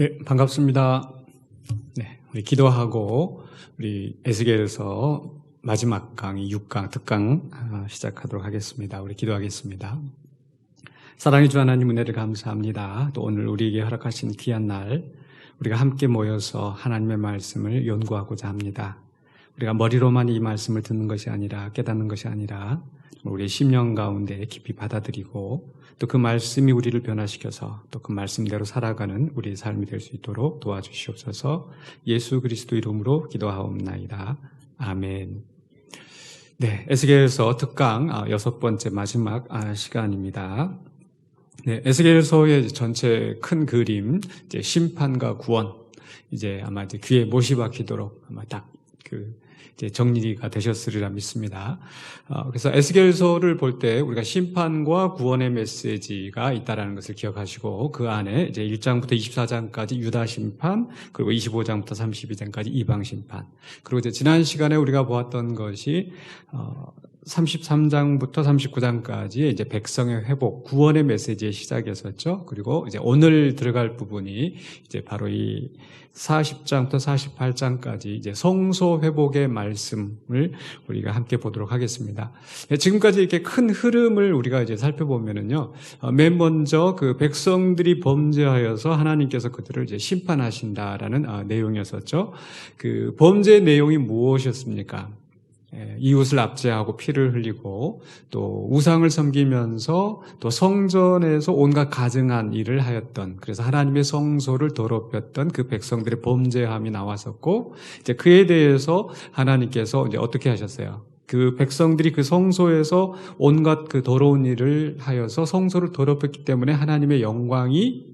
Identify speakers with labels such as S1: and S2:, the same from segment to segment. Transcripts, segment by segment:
S1: 네, 반갑습니다. 네, 우리 기도하고 우리 에스겔서 마지막 강의 6강 특강 시작하도록 하겠습니다. 우리 기도하겠습니다. 사랑의 주 하나님 은혜를 감사합니다. 또 오늘 우리에게 허락하신 귀한 날 우리가 함께 모여서 하나님의 말씀을 연구하고자 합니다. 우리가 머리로만 이 말씀을 듣는 것이 아니라 깨닫는 것이 아니라 우리의 심령 가운데 깊이 받아들이고 또 그 말씀이 우리를 변화시켜서 또 그 말씀대로 살아가는 우리의 삶이 될 수 있도록 도와주시옵소서. 예수 그리스도 이름으로 기도하옵나이다. 아멘. 네, 에스겔서 특강 6번째 마지막 시간입니다. 네, 에스겔서의 전체 큰 그림, 이제 심판과 구원, 이제 아마 이제 귀에 못이 박히도록 아마 딱 이제 정리가 되셨으리라 믿습니다. 그래서 에스겔서를 볼 때 우리가 심판과 구원의 메시지가 있다라는 것을 기억하시고 그 안에 이제 1장부터 24장까지 유다 심판, 그리고 25장부터 32장까지 이방 심판, 그리고 이제 지난 시간에 우리가 보았던 것이 33장부터 39장까지 이제 백성의 회복, 구원의 메시지의 시작이었었죠. 그리고 이제 오늘 들어갈 부분이 이제 바로 이 40장부터 48장까지 이제 성소 회복의 말씀을 우리가 함께 보도록 하겠습니다. 지금까지 이렇게 큰 흐름을 우리가 이제 살펴보면은요, 맨 먼저 그 백성들이 범죄하여서 하나님께서 그들을 이제 심판하신다라는 내용이었었죠. 그 범죄 내용이 무엇이었습니까? 이웃을 압제하고 피를 흘리고 또 우상을 섬기면서 또 성전에서 온갖 가증한 일을 하였던, 그래서 하나님의 성소를 더럽혔던 그 백성들의 범죄함이 나왔었고, 이제 그에 대해서 하나님께서 이제 어떻게 하셨어요? 그 백성들이 그 성소에서 온갖 그 더러운 일을 하여서 성소를 더럽혔기 때문에 하나님의 영광이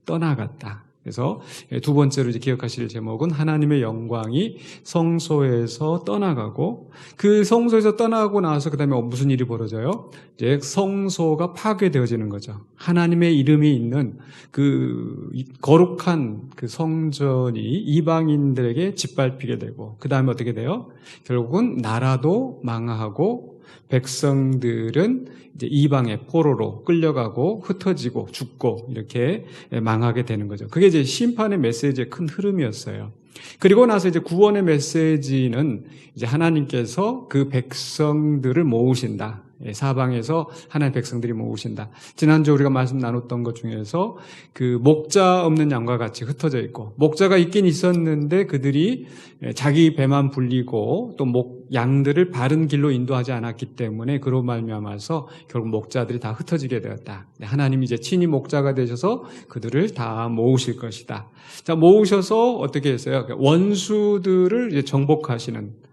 S1: 떠나갔다. 그래서 두 번째로 이제 기억하실 제목은 하나님의 영광이 성소에서 떠나가고, 그 성소에서 떠나고 나서 그 다음에 무슨 일이 벌어져요? 이제 성소가 파괴되어지는 거죠. 하나님의 이름이 있는 그 거룩한 그 성전이 이방인들에게 짓밟히게 되고, 그 다음에 어떻게 돼요? 결국은 나라도 망하고 백성들은 이제 이방의 포로로 끌려가고 흩어지고 죽고 이렇게 망하게 되는 거죠. 그게 이제 심판의 메시지의 큰 흐름이었어요. 그리고 나서 이제 구원의 메시지는 이제 하나님께서 그 백성들을 모으신다. 사방에서 하나님의 백성들이 모으신다. 지난주 우리가 말씀 나눴던 것 중에서 그 목자 없는 양과 같이 흩어져 있고, 목자가 있긴 있었는데 그들이 자기 배만 불리고 또 양들을 바른 길로 인도하지 않았기 때문에 그로 말미암아서 결국 목자들이 다 흩어지게 되었다. 하나님이 이제 친히 목자가 되셔서 그들을 다 모으실 것이다. 자, 모으셔서 어떻게 했어요? 원수들을 이제 정복하시는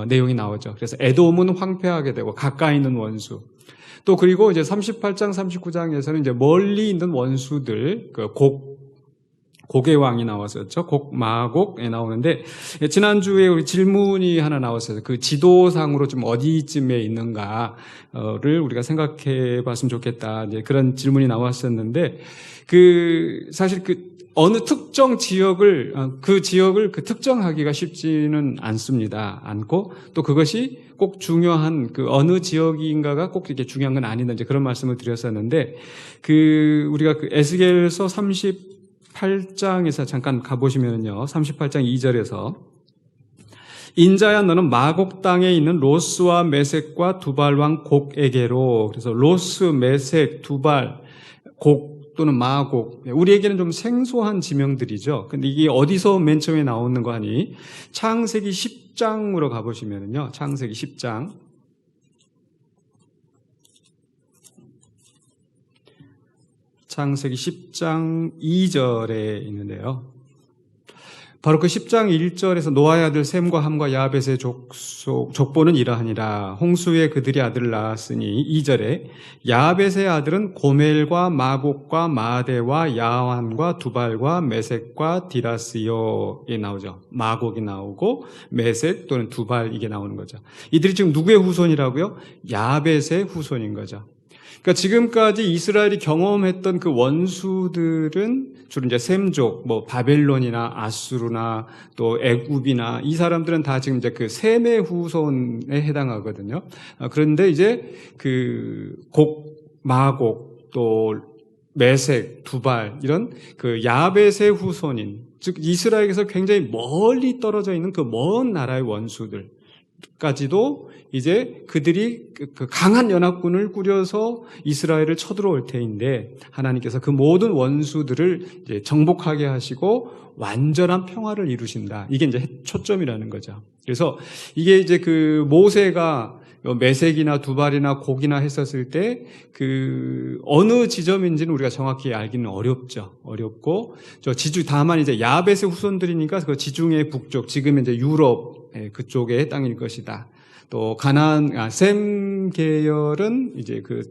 S1: 내용이 나오죠. 그래서 에돔은 황폐하게 되고 가까이 있는 원수, 또 그리고 이제 38장 39장에서는 이제 멀리 있는 원수들, 그 곡의 왕이 나왔었죠. 마곡에 나오는데, 지난주에 우리 질문이 하나 나왔어요. 그 지도상으로 좀 어디쯤에 있는가를 우리가 생각해 봤으면 좋겠다. 이제 그런 질문이 나왔었는데, 사실 어느 특정 지역을, 그 특정하기가 쉽지는 않고, 또 그것이 꼭 중요한 어느 지역인가가 꼭 이렇게 중요한 건 아니다. 이제 그런 말씀을 드렸었는데, 우리가 에스겔서 38장에서 잠깐 가보시면요. 38장 2절에서 인자야 너는 마곡 땅에 있는 로스와 메섹과 두발 왕 곡에게로, 그래서 로스, 메섹, 두발, 곡 또는 마곡, 우리에게는 좀 생소한 지명들이죠. 근데 이게 어디서 맨 처음에 나오는 거 하니, 창세기 10장으로 가보시면은요, 창세기 10장. 창세기 10장 2절에 있는데요. 바로 그 10장 1절에서 노아의 아들 셈과 함과 야벳의 족보는 이러하니라. 홍수에 그들이 아들을 낳았으니 2절에 야벳의 아들은 고멜과 마곡과 마대와 야완과 두발과 메섹과 디라스요에 나오죠. 마곡이 나오고 메섹 또는 두발, 이게 나오는 거죠. 이들이 지금 누구의 후손이라고요? 야벳의 후손인 거죠. 그러니까 지금까지 이스라엘이 경험했던 그 원수들은 주로 이제 셈족, 바벨론이나 아수르나 또 애굽이나, 이 사람들은 다 지금 이제 그 셈의 후손에 해당하거든요. 그런데 이제 마곡, 또 메색, 두발 이런 그 야벳의 후손인, 즉 이스라엘에서 굉장히 멀리 떨어져 있는 그 먼 나라의 원수들까지도 이제 그들이 그 강한 연합군을 꾸려서 이스라엘을 쳐들어올 때인데 하나님께서 그 모든 원수들을 이제 정복하게 하시고 완전한 평화를 이루신다. 이게 이제 초점이라는 거죠. 그래서 이게 이제 그 모세가 메색이나 두발이나 곡이나 했었을 때 그 어느 지점인지는 우리가 정확히 알기는 어렵죠. 어렵고 저 지중 다만 이제 야벳의 후손들이니까 그 지중해 북쪽 지금 이제 유럽 그쪽의 땅일 것이다. 또 가나안 셈 계열은 이제 그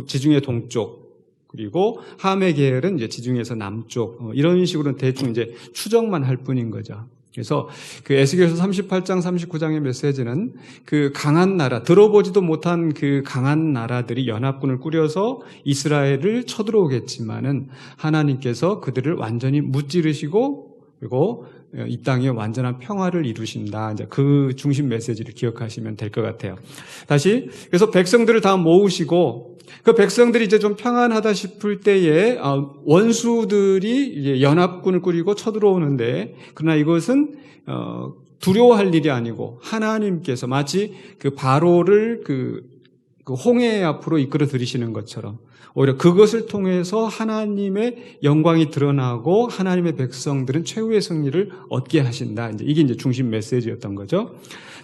S1: 지중해 동쪽 그리고 함의 계열은 이제 지중해에서 남쪽 이런 식으로 대충 이제 추정만 할 뿐인 거죠. 그래서 그 에스겔서 38장 39장의 메시지는 그 강한 나라, 들어보지도 못한 그 강한 나라들이 연합군을 꾸려서 이스라엘을 쳐들어오겠지만은 하나님께서 그들을 완전히 무찌르시고 그리고 이 땅에 완전한 평화를 이루신다. 이제 그 중심 메시지를 기억하시면 될 것 같아요. 다시 그래서 백성들을 다 모으시고 그 백성들이 이제 좀 평안하다 싶을 때에 원수들이 이제 연합군을 꾸리고 쳐들어오는데 그러나 이것은 두려워할 일이 아니고 하나님께서 마치 그 바로를 그 홍해 앞으로 이끌어 들이시는 것처럼 오히려 그것을 통해서 하나님의 영광이 드러나고 하나님의 백성들은 최후의 승리를 얻게 하신다. 이게 이제 중심 메시지였던 거죠.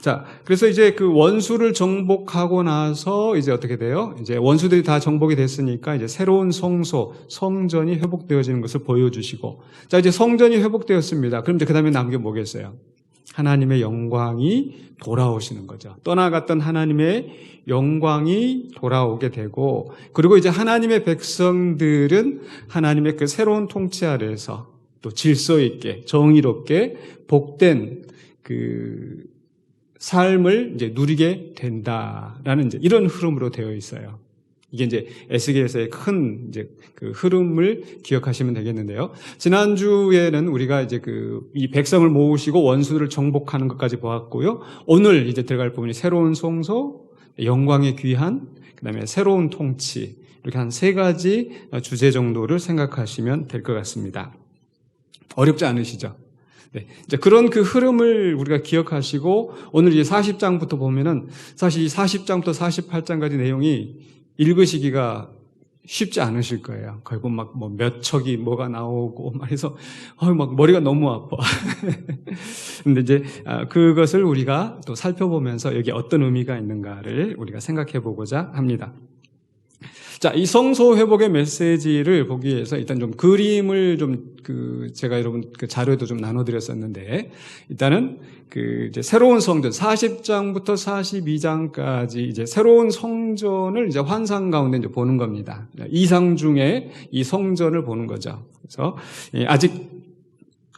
S1: 자, 그래서 이제 그 원수를 정복하고 나서 이제 어떻게 돼요? 이제 원수들이 다 정복이 됐으니까 이제 새로운 성전이 회복되어지는 것을 보여주시고, 자, 이제 성전이 회복되었습니다. 그럼 이제 그 다음에 남은 게 뭐겠어요? 하나님의 영광이 돌아오시는 거죠. 떠나갔던 하나님의 영광이 돌아오게 되고, 그리고 이제 하나님의 백성들은 하나님의 그 새로운 통치 아래에서 또 질서 있게, 정의롭게, 복된 그 삶을 이제 누리게 된다라는 이제 이런 흐름으로 되어 있어요. 이게 이제 에스겔서의 큰 이제 그 흐름을 기억하시면 되겠는데요. 지난주에는 우리가 이제 이 백성을 모으시고 원수들을 정복하는 것까지 보았고요. 오늘 이제 들어갈 부분이 새로운 성소, 영광의 귀한, 그다음에 새로운 통치, 이렇게 한 3가지 주제 정도를 생각하시면 될 것 같습니다. 어렵지 않으시죠? 네. 이제 그런 그 흐름을 우리가 기억하시고 오늘 이제 40장부터 보면은 사실 이 40장부터 48장까지 내용이 읽으시기가 쉽지 않으실 거예요. 결국 막 뭐 몇 척이 뭐가 나오고 말해서 막 머리가 너무 아파. 근데 이제 그것을 우리가 또 살펴보면서 여기 어떤 의미가 있는가를 우리가 생각해 보고자 합니다. 자, 이 성소 회복의 메시지를 보기 위해서 일단 좀 그림을 제가 여러분 그 자료에도 좀 나눠드렸었는데, 일단은 이제 새로운 성전, 40장부터 42장까지 이제 새로운 성전을 이제 환상 가운데 이제 보는 겁니다. 이상 중에 이 성전을 보는 거죠. 그래서 아직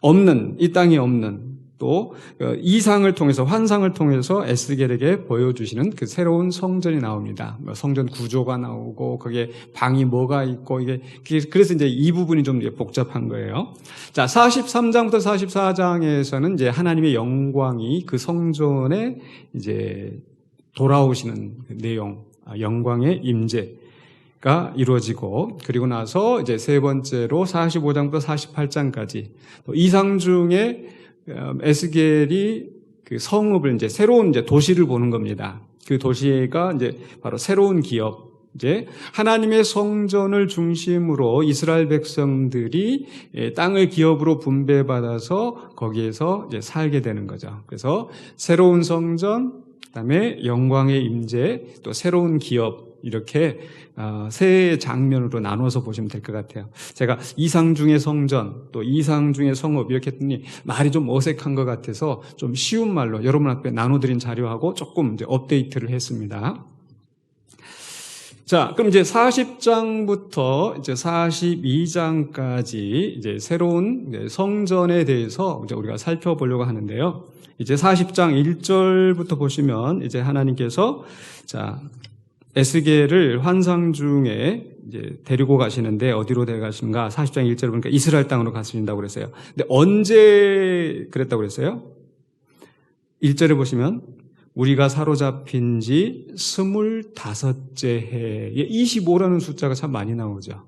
S1: 없는, 이 땅에 없는 또 이상을 통해서 환상을 통해서 에스겔에게 보여주시는 그 새로운 성전이 나옵니다. 성전 구조가 나오고 거기에 방이 뭐가 있고 그래서 이제 이 부분이 좀 복잡한 거예요. 자, 43장부터 44장에서는 이제 하나님의 영광이 그 성전에 이제 돌아오시는 내용, 영광의 임재가 이루어지고, 그리고 나서 이제 세 번째로 45장부터 48장까지 이상 중에 에스겔이 그 성읍을 이제 새로운 이제 도시를 보는 겁니다. 그 도시가 이제 바로 새로운 기업, 이제 하나님의 성전을 중심으로 이스라엘 백성들이 땅을 기업으로 분배받아서 거기에서 이제 살게 되는 거죠. 그래서 새로운 성전, 그다음에 영광의 임재, 또 새로운 기업, 이렇게 세 장면으로 나눠서 보시면 될 것 같아요. 제가 이상 중의 성전, 또 이상 중의 성읍 이렇게 했더니 말이 좀 어색한 것 같아서 좀 쉬운 말로 여러분 앞에 나눠드린 자료하고 조금 이제 업데이트를 했습니다. 자, 그럼 이제 40장부터 이제 42장까지 이제 새로운 성전에 대해서 이제 우리가 살펴보려고 하는데요. 이제 40장 1절부터 보시면 이제 하나님께서 에스겔을 환상 중에 이제 데리고 가시는데 어디로 데려가신가? 40장 1절을 보니까 이스라엘 땅으로 가신다고 그랬어요. 근데 언제 그랬다고 그랬어요? 1절에 보시면 우리가 사로잡힌 지 25째 해에 25라는 숫자가 참 많이 나오죠.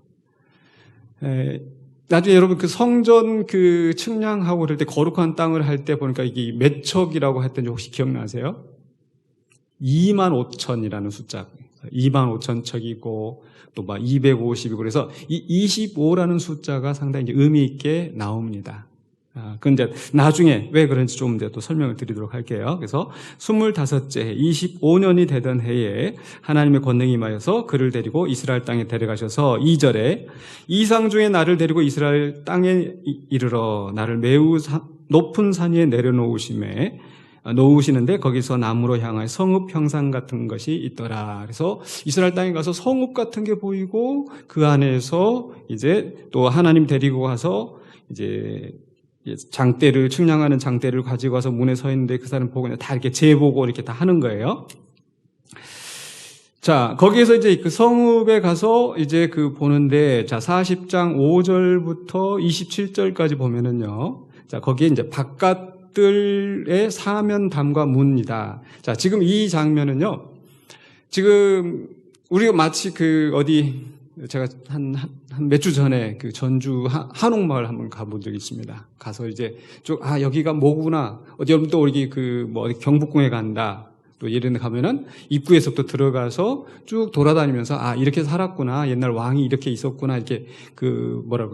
S1: 나중에 여러분 그 성전 그 측량하고 그럴 때 거룩한 땅을 할 때 보니까 이게 몇 척이라고 했던지 혹시 기억나세요? 25,000이라는 숫자. 25,000척이고 또 막 250이고 그래서 이 25라는 숫자가 상당히 이제 의미 있게 나옵니다. 그건 이제 나중에 왜 그런지 좀 이제 또 설명을 드리도록 할게요. 그래서 25째 25년이 되던 해에 하나님의 권능이 임하여서 그를 데리고 이스라엘 땅에 데려가셔서 2절에 이상 중에 나를 데리고 이스라엘 땅에 이르러 나를 매우 높은 산 위에 놓으시는데 거기서 나무로 향할 성읍 형상 같은 것이 있더라. 그래서 이스라엘 땅에 가서 성읍 같은 게 보이고 그 안에서 이제 또 하나님 데리고 가서 이제 장대를 측량하는 장대를 가지고 와서 문에 서 있는데 그 사람 보고 다 이렇게 재보고 이렇게 다 하는 거예요. 자, 거기에서 이제 그 성읍에 가서 이제 그 보는데 자, 40장 5절부터 27절까지 보면은요. 자, 거기에 이제 바깥들의 사면담과 문이다. 자, 지금 이 장면은요. 지금 우리가 마치 그 어디 제가 한 몇 주 전에 그 전주 한옥마을 한번 가본 적이 있습니다. 가서 이제 쭉, 여기가 뭐구나. 어디 여러분 또 우리 어디 경복궁에 간다. 또 예를 들어 가면은 입구에서부터 들어가서 쭉 돌아다니면서 이렇게 살았구나. 옛날 왕이 이렇게 있었구나. 이렇게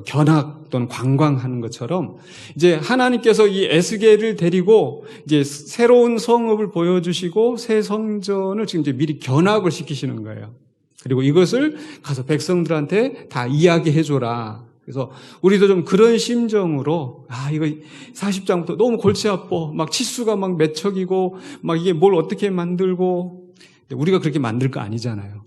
S1: 견학 또는 관광하는 것처럼 이제 하나님께서 이 에스겔을 데리고 이제 새로운 성읍을 보여주시고 새 성전을 지금 이제 미리 견학을 시키시는 거예요. 그리고 이것을 가서 백성들한테 다 이야기해줘라. 그래서 우리도 좀 그런 심정으로 이거 40장부터 너무 골치 아파. 막 치수가 막 몇 척이고 막 이게 뭘 어떻게 만들고. 근데 우리가 그렇게 만들 거 아니잖아요.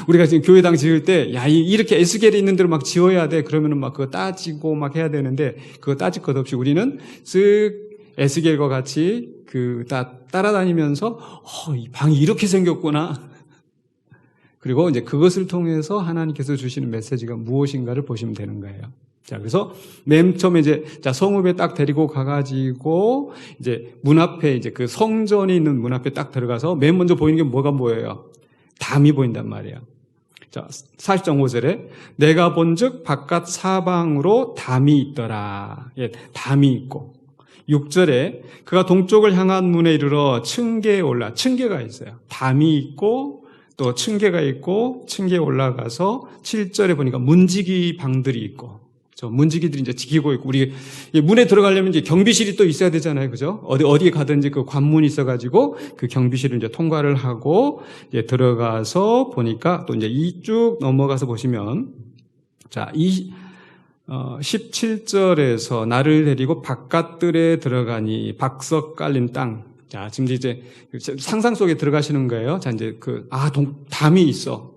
S1: 우리가 지금 교회당 지을 때 이렇게 에스겔이 있는 대로 막 지어야 돼. 그러면은 막 그거 따지고 막 해야 되는데 그거 따질 것 없이 우리는 쓱 에스겔과 같이 따라다니면서 이 방이 이렇게 생겼구나. 그리고 이제 그것을 통해서 하나님께서 주시는 메시지가 무엇인가를 보시면 되는 거예요. 자, 그래서 맨 처음에 이제 성읍에 딱 데리고 가가지고 이제 문 앞에 이제 그 성전이 있는 문 앞에 딱 들어가서 맨 먼저 보이는 게 뭐가 보여요? 담이 보인단 말이에요. 자, 40장 5절에 내가 본즉 바깥 사방으로 담이 있더라. 담이 있고 6절에 그가 동쪽을 향한 문에 이르러 층계에 올라 층계가 있어요. 담이 있고 또 층계가 있고 층계에 올라가서 7절에 보니까 문지기 방들이 있고 저 문지기들이 이제 지키고 있고 우리 문에 들어가려면 이제 경비실이 또 있어야 되잖아요. 그죠? 어디에 가든지 그 관문이 있어가지고 그 경비실을 이제 통과를 하고 이제 들어가서 보니까 또 이제 이쭉 넘어가서 보시면 자, 17절에서 나를 데리고 바깥들에 들어가니 박석 깔린 땅. 자, 지금 이제 상상 속에 들어가시는 거예요. 자, 이제 담이 있어.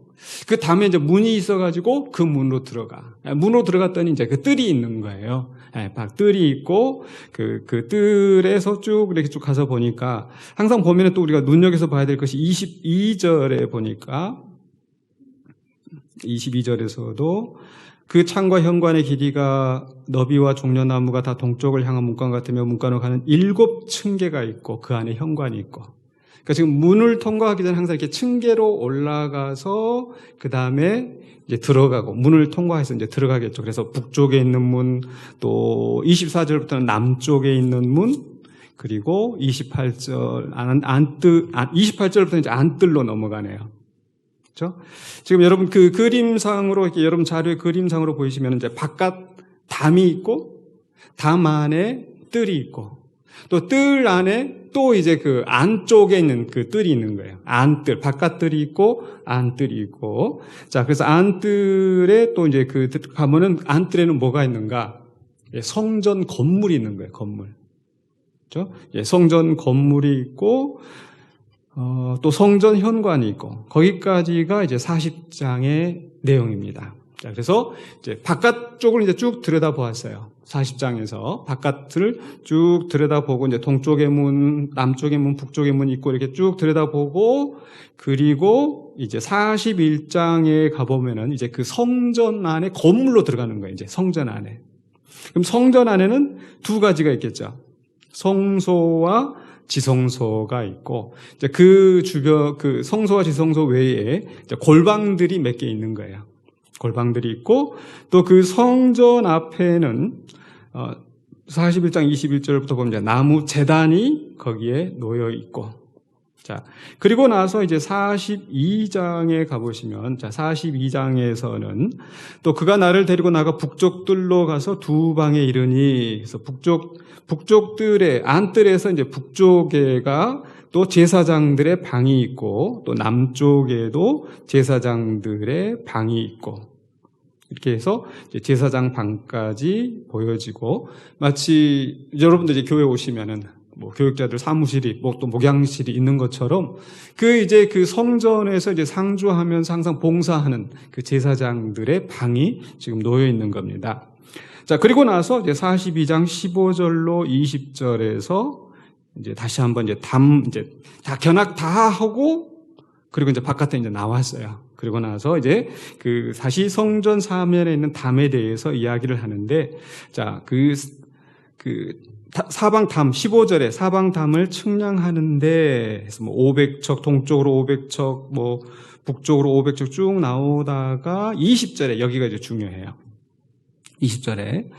S1: 그 담에 이제 문이 있어가지고 그 문으로 들어가. 문으로 들어갔더니 이제 그 뜰이 있는 거예요. 뜰이 있고 그 뜰에서 쭉 이렇게 쭉 가서 보니까 항상 보면은 또 우리가 눈여겨서 봐야 될 것이 22절에 보니까 22절에서도 그 창과 현관의 길이가 너비와 종려나무가 다 동쪽을 향한 문간 같으며 문간으로 가는 7층계가 있고 그 안에 현관이 있고. 그러니까 지금 문을 통과하기 전에 항상 이렇게 층계로 올라가서 그 다음에 이제 들어가고 문을 통과해서 이제 들어가겠죠. 그래서 북쪽에 있는 문, 또 24절부터는 남쪽에 있는 문, 그리고 28절 28절부터 이제 안뜰로 넘어가네요. 그렇죠? 지금 여러분 그 그림상으로 이렇게 여러분 자료의 그림상으로 보이시면 이제 바깥 담이 있고 담 안에 뜰이 있고 또 뜰 안에 또 이제 그 안쪽에 있는 그 뜰이 있는 거예요. 안뜰, 바깥 뜰이 있고 안뜰이 있고. 자, 그래서 안뜰에 또 이제 가면은 안뜰에는 뭐가 있는가? 성전 건물이 있는 거예요. 건물. 그렇죠? 성전 건물이 있고 또 성전 현관이 있고 거기까지가 이제 40장의 내용입니다. 자, 그래서 이제 바깥쪽을 이제 쭉 들여다보았어요. 40장에서 바깥을 쭉 들여다보고 이제 동쪽의 문, 남쪽의 문, 북쪽의 문 있고 이렇게 쭉 들여다보고 그리고 이제 41장에 가보면은 이제 그 성전 안에 건물로 들어가는 거예요. 이제 성전 안에. 그럼 성전 안에는 두 가지가 있겠죠. 성소와 지성소가 있고, 이제 그 주변, 그 성소와 지성소 외에 이제 골방들이 몇 개 있는 거예요. 골방들이 있고 또 그 성전 앞에는 41장 21절부터 보면 나무 제단이 거기에 놓여 있고, 자, 그리고 나서 이제 42장에 가보시면, 자, 42장에서는 또 그가 나를 데리고 나가 북쪽들로 가서 두 방에 이르니, 그래서 북쪽들의 안뜰에서 이제 북쪽에가 또 제사장들의 방이 있고, 또 남쪽에도 제사장들의 방이 있고, 이렇게 해서 제사장 방까지 보여지고, 마치 여러분들 이제 교회 오시면은 뭐 교육자들 사무실이 또 목양실이 있는 것처럼 이제 그 성전에서 이제 상주하면서 항상 봉사하는 그 제사장들의 방이 지금 놓여 있는 겁니다. 자, 그리고 나서 이제 42장 15절로 20절에서 이제 다시 한번 이제 다 견학 다 하고, 그리고 이제 바깥에 이제 나왔어요. 그리고 나서 이제 다시 성전 사면에 있는 담에 대해서 이야기를 하는데, 자, 사방담 15절에 사방담을 측량하는데 해서 뭐 500척 동쪽으로 500척 뭐 북쪽으로 500척 쭉 나오다가 20절에 여기가 이제 중요해요. 20절에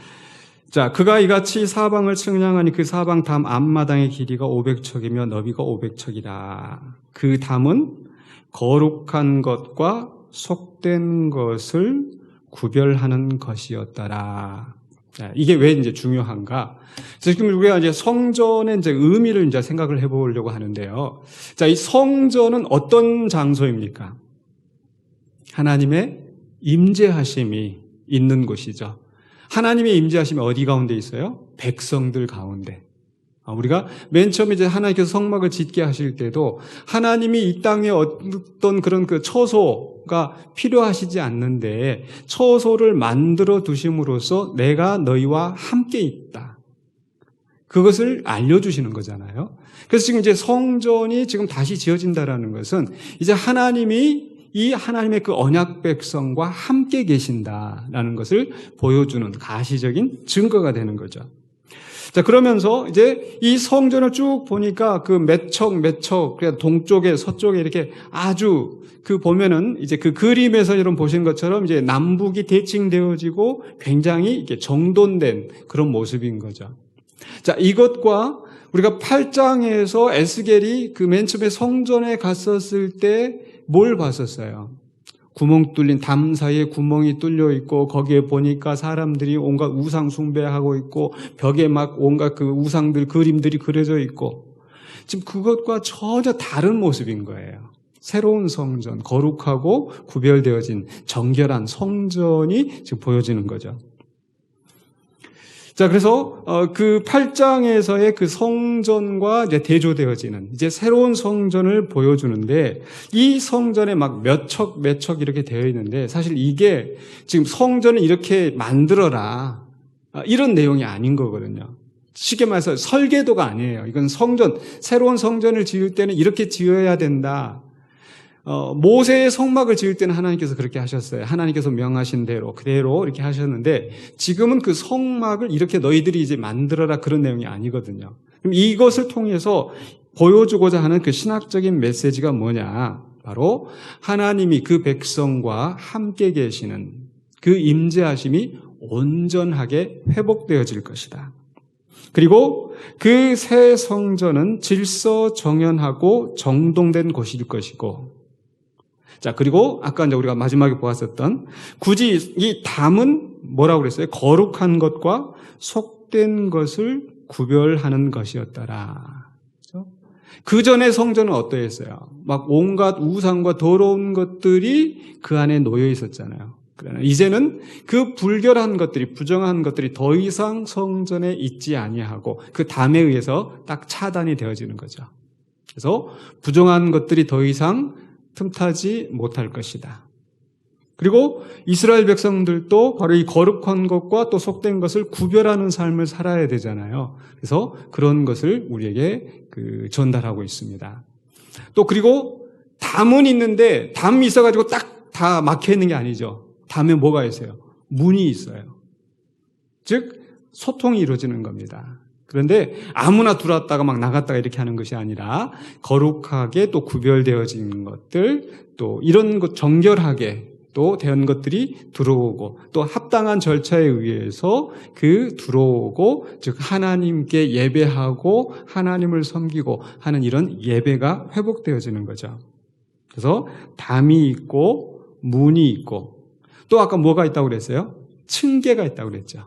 S1: 자, 그가 이같이 사방을 측량하니 그 사방담 앞마당의 길이가 500척이며 너비가 500척이라. 그 담은 거룩한 것과 속된 것을 구별하는 것이었더라. 이게 왜 이제 중요한가? 지금 우리가 이제 성전의 이제 의미를 이제 생각을 해보려고 하는데요. 자, 이 성전은 어떤 장소입니까? 하나님의 임재하심이 있는 곳이죠. 하나님의 임재하심이 어디 가운데 있어요? 백성들 가운데. 우리가 맨 처음에 이제 하나님께서 성막을 짓게 하실 때도 하나님이 이 땅에 어떤 그런 그 처소가 필요하시지 않는데 처소를 만들어 두심으로써 내가 너희와 함께 있다. 그것을 알려주시는 거잖아요. 그래서 지금 이제 성전이 지금 다시 지어진다라는 것은 이제 하나님이 이 하나님의 그 언약 백성과 함께 계신다라는 것을 보여주는 가시적인 증거가 되는 거죠. 자, 그러면서 이제 이 성전을 쭉 보니까 그 몇 척, 그냥 동쪽에 서쪽에 이렇게 아주 보면은 이제 그 그림에서 여러분 보신 것처럼 이제 남북이 대칭되어지고 굉장히 이렇게 정돈된 그런 모습인 거죠. 자, 이것과 우리가 8장에서 에스겔이 그 맨 처음에 성전에 갔었을 때 뭘 봤었어요? 구멍 뚫린 담 사이에 구멍이 뚫려 있고 거기에 보니까 사람들이 온갖 우상 숭배하고 있고 벽에 막 온갖 그 우상들 그림들이 그려져 있고 지금 그것과 전혀 다른 모습인 거예요. 새로운 성전, 거룩하고 구별되어진 정결한 성전이 지금 보여지는 거죠. 자, 그래서 그 8장에서의 그 성전과 이제 대조되어지는 이제 새로운 성전을 보여주는데 이 성전에 막 몇 척 이렇게 되어 있는데 사실 이게 지금 성전을 이렇게 만들어라 이런 내용이 아닌 거거든요. 쉽게 말해서 설계도가 아니에요. 이건 새로운 성전을 지을 때는 이렇게 지어야 된다. 모세의 성막을 지을 때는 하나님께서 그렇게 하셨어요. 하나님께서 명하신 대로 그대로 이렇게 하셨는데 지금은 그 성막을 이렇게 너희들이 이제 만들어라 그런 내용이 아니거든요. 그럼 이것을 통해서 보여주고자 하는 그 신학적인 메시지가 뭐냐? 바로 하나님이 그 백성과 함께 계시는 그 임재하심이 온전하게 회복되어질 것이다. 그리고 그 새 성전은 질서 정연하고 정돈된 곳일 것이고, 자, 그리고 아까 이제 우리가 마지막에 보았었던 굳이 이 담은 뭐라고 그랬어요? 거룩한 것과 속된 것을 구별하는 것이었더라. 그렇죠? 그 전에 성전은 어떠했어요? 막 온갖 우상과 더러운 것들이 그 안에 놓여 있었잖아요. 그러나 이제는 그 불결한 것들이, 부정한 것들이 더 이상 성전에 있지 아니하고 그 담에 의해서 딱 차단이 되어지는 거죠. 그래서 부정한 것들이 더 이상 틈타지 못할 것이다. 그리고 이스라엘 백성들도 바로 이 거룩한 것과 또 속된 것을 구별하는 삶을 살아야 되잖아요. 그래서 그런 것을 우리에게 전달하고 있습니다. 또 그리고 담은 있는데 담이 있어가지고 딱 다 막혀 있는 게 아니죠. 담에 뭐가 있어요? 문이 있어요. 즉 소통이 이루어지는 겁니다. 그런데 아무나 들어왔다가 막 나갔다가 이렇게 하는 것이 아니라 거룩하게 또 구별되어진 것들, 또 이런 것 정결하게 또 된 것들이 들어오고 또 합당한 절차에 의해서 그 들어오고 즉 하나님께 예배하고 하나님을 섬기고 하는 이런 예배가 회복되어지는 거죠. 그래서 담이 있고 문이 있고 또 아까 뭐가 있다고 그랬어요? 층계가 있다고 그랬죠.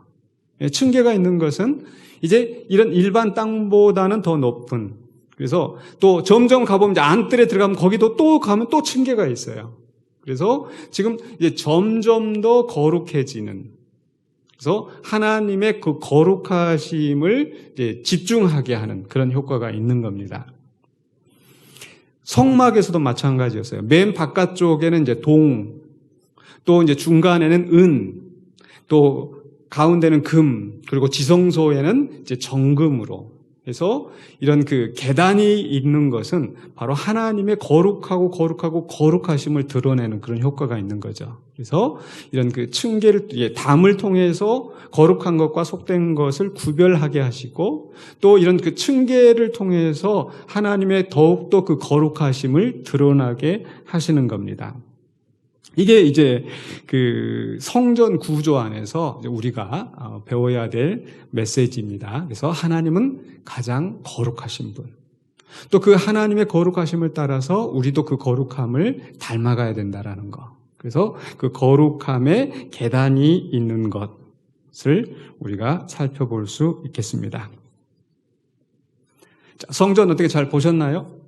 S1: 층계가 있는 것은 이제 이런 일반 땅보다는 더 높은, 그래서 또 점점 가보면 이제 안뜰에 들어가면 거기도 또 가면 또 층계가 있어요. 그래서 지금 이제 점점 더 거룩해지는, 그래서 하나님의 그 거룩하심을 이제 집중하게 하는 그런 효과가 있는 겁니다. 성막에서도 마찬가지였어요. 맨 바깥쪽에는 이제 동, 또 이제 중간에는 은, 또 가운데는 금, 그리고 지성소에는 이제 정금으로 해서 이런 그 계단이 있는 것은 바로 하나님의 거룩하심을 드러내는 그런 효과가 있는 거죠. 그래서 이런 그 층계를, 담을 통해서 거룩한 것과 속된 것을 구별하게 하시고 또 이런 그 층계를 통해서 하나님의 더욱더 그 거룩하심을 드러나게 하시는 겁니다. 이게 이제 그 성전 구조 안에서 우리가 배워야 될 메시지입니다. 그래서 하나님은 가장 거룩하신 분. 또 그 하나님의 거룩하심을 따라서 우리도 그 거룩함을 닮아가야 된다라는 거. 그래서 그 거룩함의 계단이 있는 것을 우리가 살펴볼 수 있겠습니다. 자, 성전 어떻게 잘 보셨나요?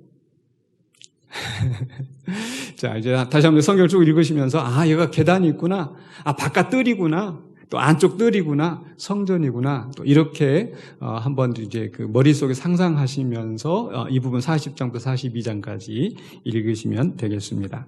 S1: 자, 이제 다시 한번 성경을 쭉 읽으시면서, 아, 얘가 계단이 있구나. 아, 바깥 뜰이구나. 또 안쪽 뜰이구나. 성전이구나. 또 이렇게 한번 이제 그 머릿속에 상상하시면서 이 부분 40장부터 42장까지 읽으시면 되겠습니다.